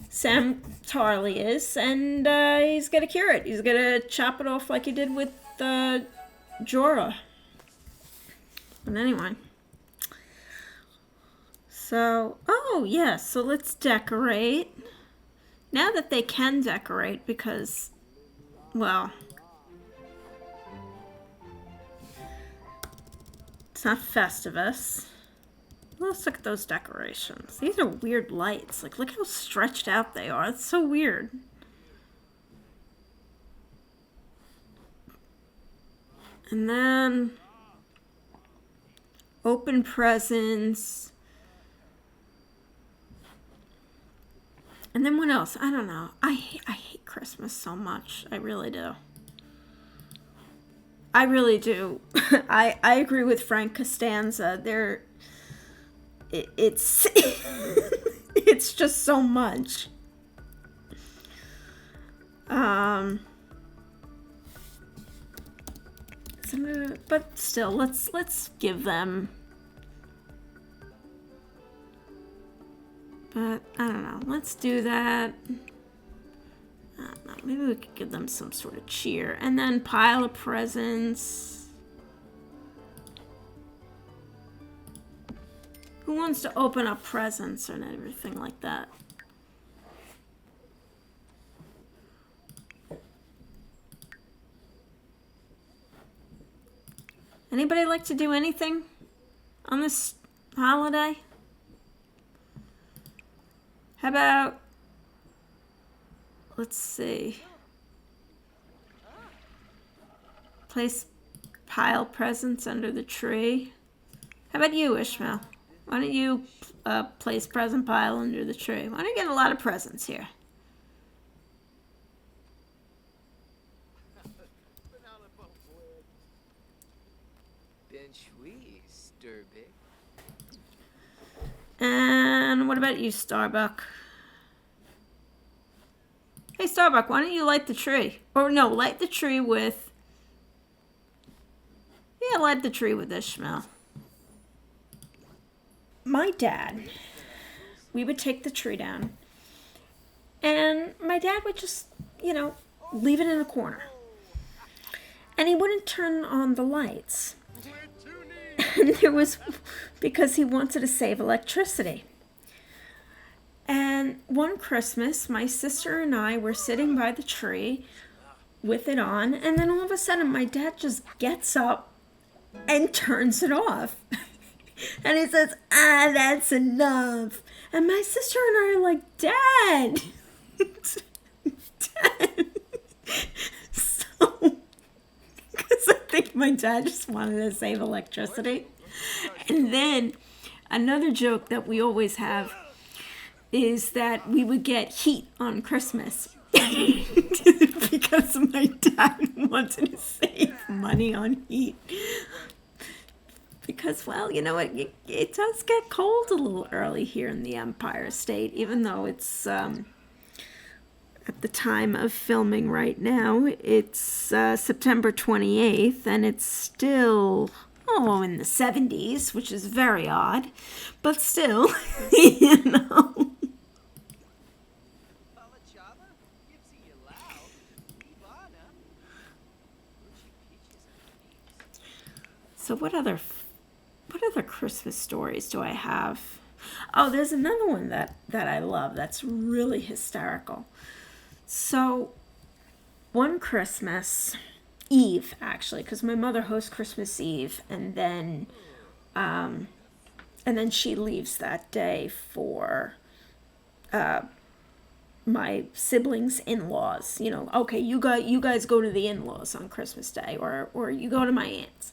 Sam Tarley is, and he's gonna cure it. He's gonna chop it off like he did with Jorah. But anyway. So, oh yeah, so let's decorate. Now that they can decorate, because, well, it's not Festivus. Let's look at those decorations. These are weird lights. Like, look how stretched out they are. It's so weird. And then open presents. And then what else? I don't know. I hate Christmas so much. I really do. I really do. I agree with Frank Costanza. It's it's just so much. But still, let's give them. But I don't know. Let's do that. I don't know. Maybe we could give them some sort of cheer, and then pile of presents. Who wants to open up presents and everything like that? Anybody like to do anything on this holiday? How about, let's see, pile presents under the tree. How about you, Ishmael? Why don't you place present pile under the tree? Why don't you get a lot of presents here? And what about you, Starbuck? Hey, Starbuck, why don't you light the tree? Or no, light the tree with... Yeah, light the tree with Ishmael. My dad, we would take the tree down, and my dad would just, leave it in a corner. And he wouldn't turn on the lights. And there was, because he wanted to save electricity. And one Christmas, my sister and I were sitting by the tree with it on, and then all of a sudden my dad just gets up and turns it off. And he says, that's enough. And my sister and I are like, Dad! Dad! So, because I think my dad just wanted to save electricity. And then another joke that we always have is that we would get heat on Christmas. Because my dad wanted to save money on heat. Because, well, you know what, it does get cold a little early here in the Empire State, even though it's, at the time of filming right now, it's September 28th, and it's still, in the 70s, which is very odd, but still, you know. So what other Christmas stories do I have? Oh, there's another one that I love that's really hysterical. So one Christmas Eve, actually, because my mother hosts Christmas Eve, and then she leaves that day for my siblings' in-laws. You know, okay, you guys go to the in-laws on Christmas Day, or you go to my aunt's.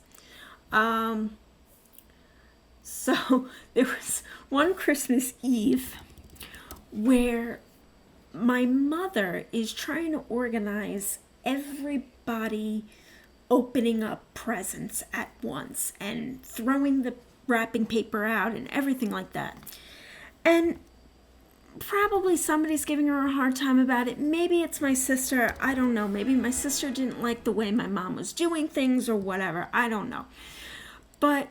So there was one Christmas Eve where my mother is trying to organize everybody opening up presents at once and throwing the wrapping paper out and everything like that. And probably somebody's giving her a hard time about it. Maybe it's my sister. I don't know. Maybe my sister didn't like the way my mom was doing things or whatever. I don't know. But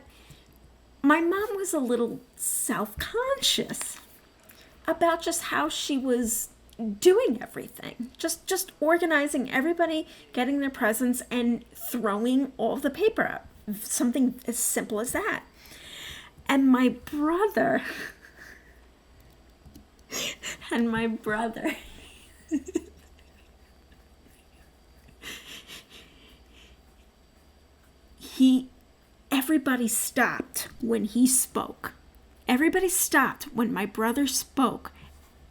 my mom was a little self-conscious about just how she was doing everything. Just organizing everybody, getting their presents, and throwing all the paper out. Something as simple as that. And my brother... Everybody stopped when he spoke. Everybody stopped when my brother spoke,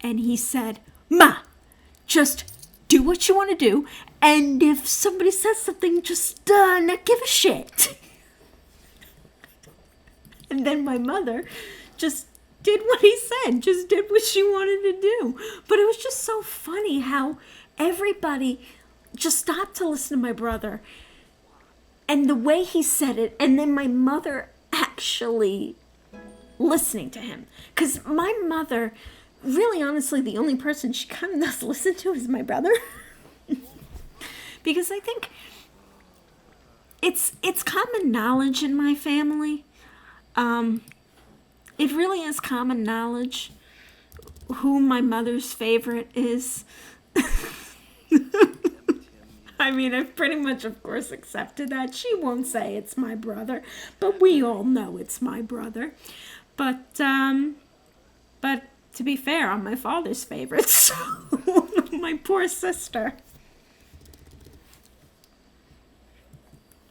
and he said, "Ma, just do what you want to do, and if somebody says something, just not give a shit." And then my mother just did what he said, just did what she wanted to do. But it was just so funny how everybody just stopped to listen to my brother, and the way he said it, and then my mother actually listening to him. Because my mother, really honestly, the only person she kind of does listen to is my brother. Because I think it's common knowledge in my family. It really is common knowledge who my mother's favorite is. I mean, I've pretty much, of course, accepted that. She won't say it's my brother, but we all know it's my brother. But to be fair, I'm my father's favorite, so my poor sister.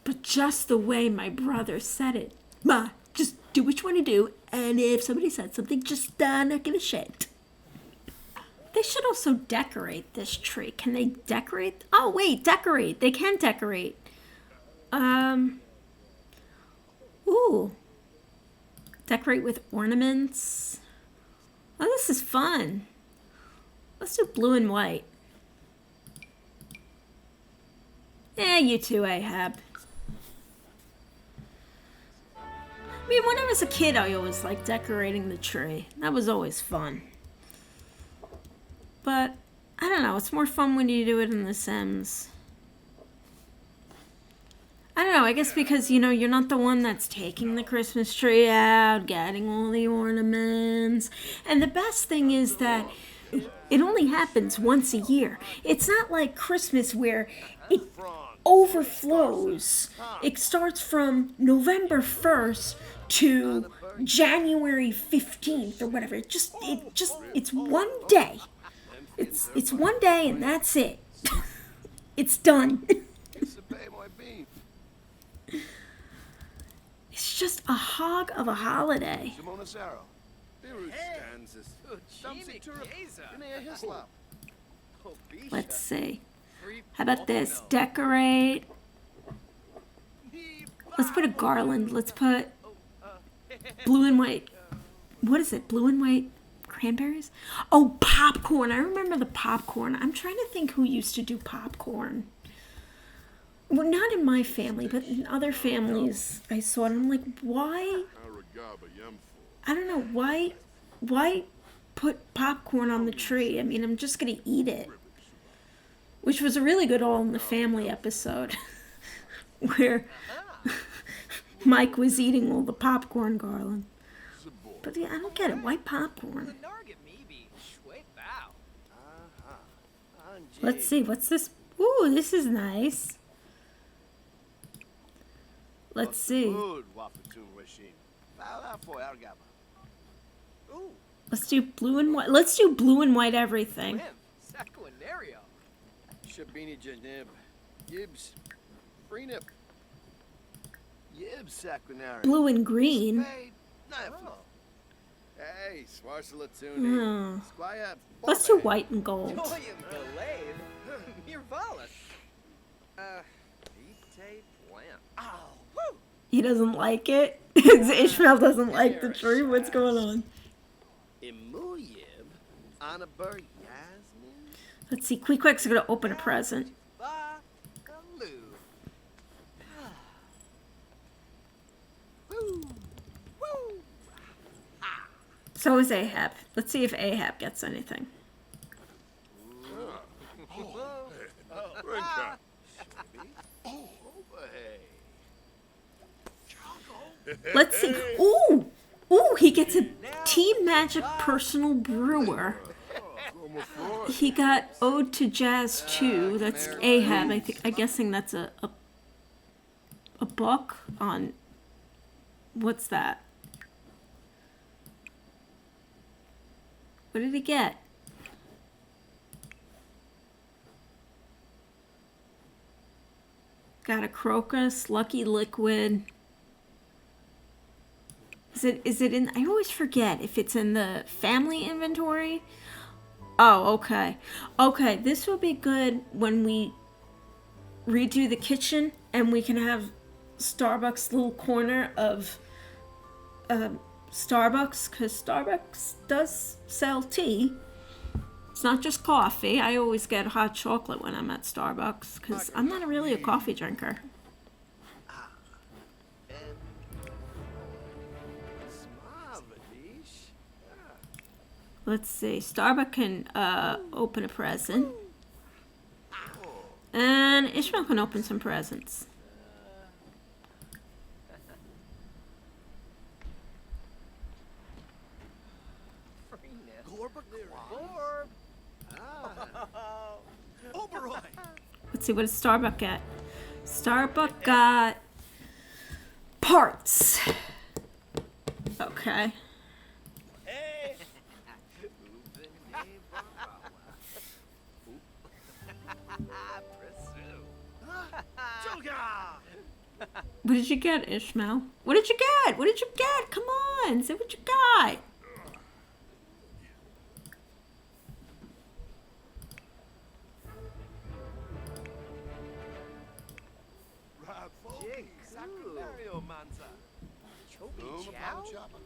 But just the way my brother said it, "Ma, just do what you want to do, and if somebody said something, just not give a shit." They should also decorate this tree. Can they decorate? Oh, wait, decorate. They can decorate. Ooh. Decorate with ornaments. Oh, this is fun. Let's do blue and white. You too, Ahab. I mean, when I was a kid, I always liked decorating the tree. That was always fun. But, I don't know, it's more fun when you do it in The Sims. I don't know, I guess because, you know, you're not the one that's taking the Christmas tree out, getting all the ornaments. And the best thing is that it only happens once a year. It's not like Christmas where it overflows. It starts from November 1st to January 15th or whatever. It's one day. It's one day and that's it. It's done. It's just a hog of a holiday. Let's see. How about this? Decorate. Let's put a garland. Let's put blue and white. What is it? Blue and white cranberries? Oh, popcorn. I remember the popcorn. I'm trying to think who used to do popcorn. Well, not in my family, but in other families I saw it. I'm like, why? I don't know. Why put popcorn on the tree? I mean, I'm just going to eat it. Which was a really good All in the Family episode where Mike was eating all the popcorn garland. But yeah, I don't get it. Why popcorn? Let's see. What's this? Ooh, this is nice. Let's see. Let's do blue and white. Let's do blue and white everything. Shabini Janib. Yibs. Freenip. Yib Sacrinary. Blue and green. Hey, Swarsalatuni. Hmm. Squire. Let's do white and gold. Doyum Galave. Mirvalis. Vite Plant. Oh, woo! He doesn't like it. Ishmael doesn't like the tree. What's going on? Imuyib. Anabur Yasmin. Let's see. Queequeg's gonna open a present. Ba-galoo. Woo! Woo! So is Ahab. Let's see if Ahab gets anything. Rinka. Let's see. Ooh! Ooh, he gets a Team Magic personal brewer. He got Ode to Jazz 2. That's Ahab. I'm guessing that's a book on... What's that? What did he get? Got a crocus, lucky liquid. Is it in, I always forget if it's in the family inventory. Oh, okay. Okay, this will be good when we redo the kitchen and we can have Starbucks' little corner of Starbucks, because Starbucks does sell tea. It's not just coffee. I always get hot chocolate when I'm at Starbucks because I'm not really a coffee drinker. Let's see. Starbucks can open a present. And Ishmael can open some presents. Let's see, what does Starbucks get? Starbucks got parts. Okay. What did you get, Ishmael? What did you get? What did you get? Come on, say what you got.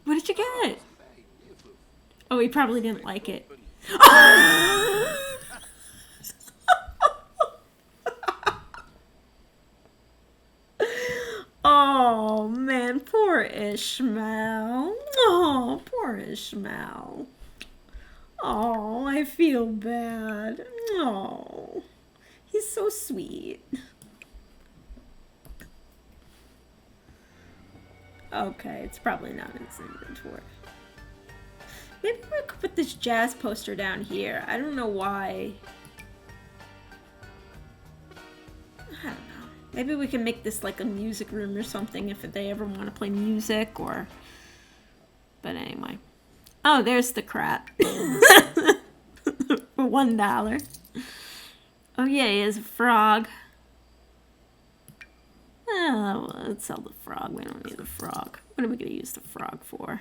What did you get? Oh, he probably didn't like it. Oh, man, poor Ishmael. Oh, poor Ishmael. Oh, I feel bad. Oh, he's so sweet. Okay, it's probably not in his inventory. Maybe we could put this jazz poster down here. I don't know why. I don't know. Maybe we can make this like a music room or something if they ever want to play music or... But anyway. Oh, there's the crap. For $1. Oh yeah, he has a frog. Oh, let's sell the frog. We don't need the frog. What are we going to use the frog for?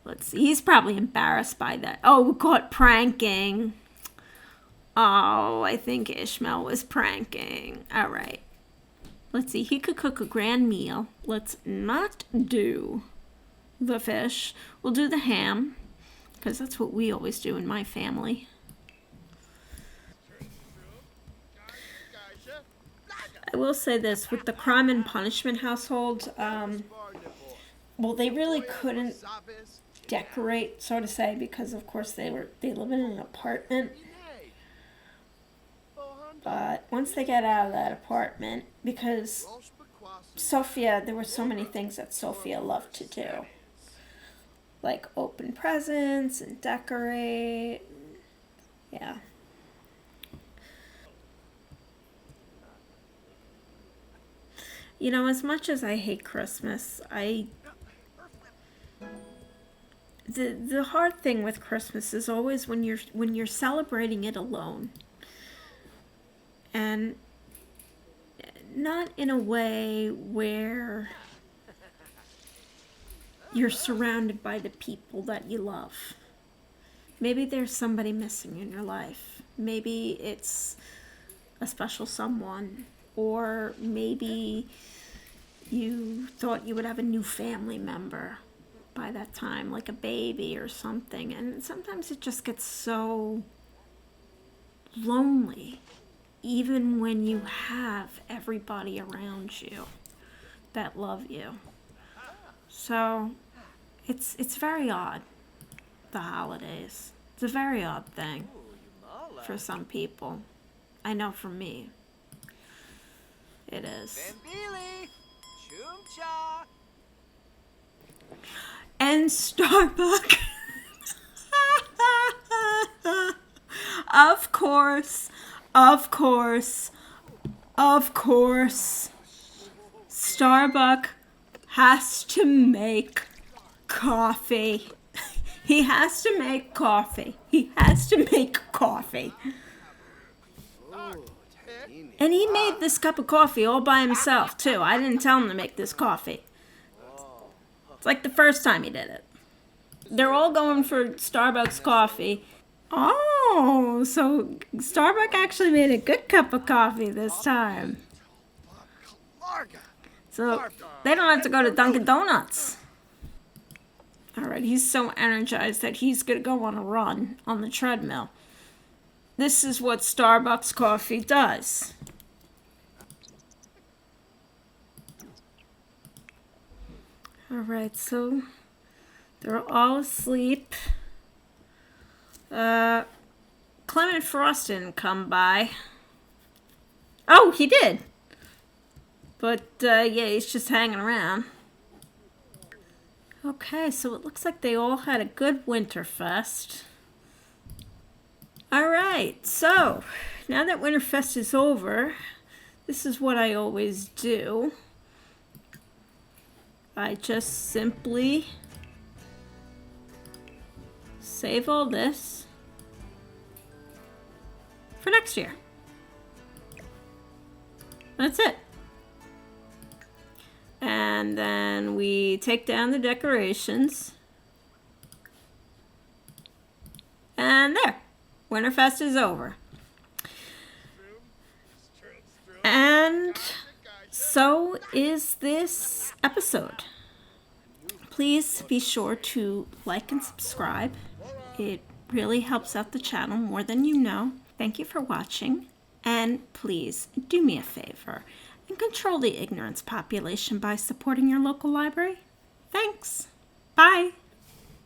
Let's see. He's probably embarrassed by that. Oh, we caught pranking. Oh, I think Ishmael was pranking. All right. Let's see. He could cook a grand meal. Let's not do the fish. We'll do the ham. Because that's what we always do in my family. I will say this, with the crime and punishment household, well, they really couldn't decorate, so to say, because of course they live in an apartment. But once they get out of that apartment, because Sophia, there were so many things that Sophia loved to do. Like open presents and decorate. Yeah. You know, as much as I hate Christmas, the hard thing with Christmas is always when you're celebrating it alone. And not in a way where you're surrounded by the people that you love. Maybe there's somebody missing in your life. Maybe it's a special someone, or maybe you thought you would have a new family member by that time, like a baby or something. And sometimes it just gets so lonely, even when you have everybody around you that love you. So it's very odd, the holidays. It's a very odd thing for some people. I know for me, it is. Bambili! Chumcha! And Starbuck. Of course. Starbuck has to make coffee. He has to make coffee. And he made this cup of coffee all by himself, too. I didn't tell him to make this coffee. It's like the first time he did it. They're all going for Starbucks coffee. Oh, so Starbucks actually made a good cup of coffee this time. So they don't have to go to Dunkin' Donuts. All right, he's so energized that he's going to go on a run on the treadmill. This is what Starbucks coffee does. All right, so they're all asleep. Clement Frost didn't come by. Oh, he did. But, yeah, he's just hanging around. Okay, so it looks like they all had a good Winterfest. All right, so now that Winterfest is over, this is what I always do. I just simply save all this for next year. That's it. And then we take down the decorations. And there. Winterfest is over. And so is this episode. Please be sure to like and subscribe. It really helps out the channel more than you know. Thank you for watching. And please do me a favor and control the ignorance population by supporting your local library. Thanks. Bye.